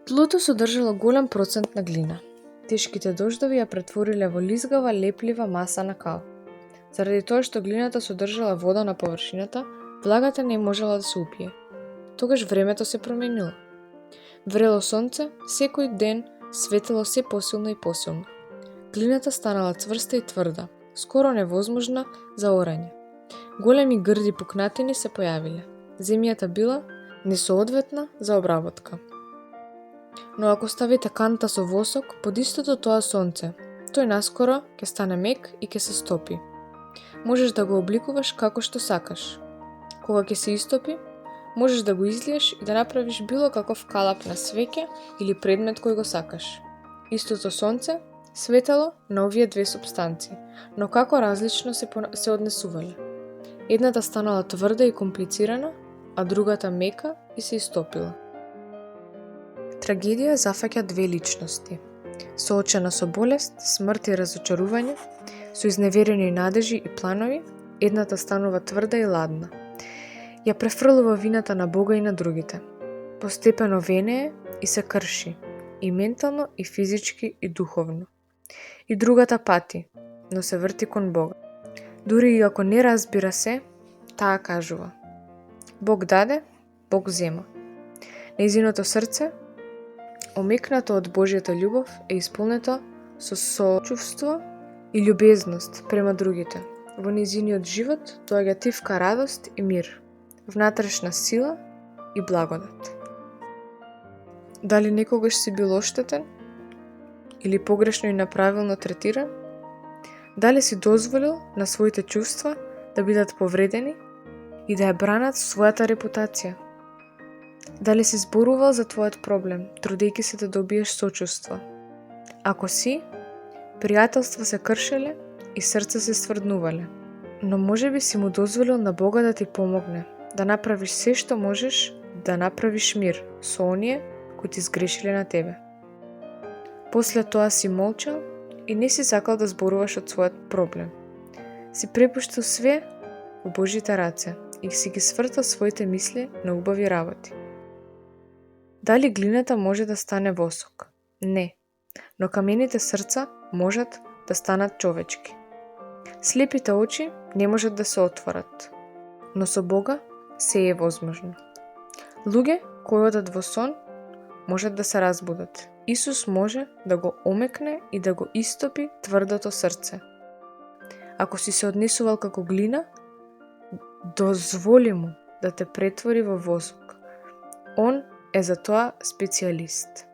Тлото содржало голем процент на глина. Тешките дождови ја претвориле во лизгава, леплива маса на кал. Заради тоа што глината содржала вода на површината, влагата не можела да се упие. Тогаш времето се променило. Врело сонце, секој ден светело се посилно и посилно. Глината станала цврста и тврда, скоро невозможна за орање. Големи грди пукнатини се појавиле. Земјата била несоодветна за обработка. Но ако ставите канта со восок под истото тоа сонце, тој наскоро ќе стане мек и ќе се стопи. Можеш да го обликуваш како што сакаш. Кога ќе се истопи, можеш да го излиеш и да направиш било каков калап на свеќе или предмет кој го сакаш. Истото сонце светело на овие две супстанции, но како различно се однесувале. Едната станала тврда и комплицирана, а другата мека и се истопила. Трагедија зафаќа две личности. Соочена со болест, смрт и разочарување, со изневерени надежи и планови, едната станува тврда и ладна. Ја префрлува вината на Бога и на другите. Постепено венее и се крши, и ментално, и физички, и духовно. И другата пати, но се врти кон Бога. Дури и ако не разбира се, таа кажува: Бог даде, Бог зема. Нејзиното срце, омекнато од Божјата љубов, е исполнето со сочувство и љубезност према другите. Во нејзиниот живот доаѓа тивка радост и мир, внатрешна сила и благодат. Дали некогаш си бил оштетен или погрешно и неправилно третиран? Дали си дозволил на своите чувства да бидат повредени и да ја бранат својата репутација? Дали си зборувал за твојот проблем, трудејќи се да добиеш сочувство? Ако си, пријателства се кршеле и срца се стврднувале. Но може би си му дозволил на Бога да ти помогне, да направиш се што можеш, да направиш мир со оние кои ти сгрешиле на тебе. После тоа си молчал и не си сакал да зборуваш од својот проблем. Си препуштил све во Божите раце и си ги свртал своите мисли на убави работи. Дали глината може да стане восок? Не, но камените срца можат да станат човечки. Слепите очи не можат да се отворат, но со Бога се е возможно. Луѓе кои одат во сон можат да се разбудат. Исус може да го омекне и да го истопи тврдото срце. Ако си се однесувал како глина, дозволи му да те претвори во восок. Он е за тоа специјалист.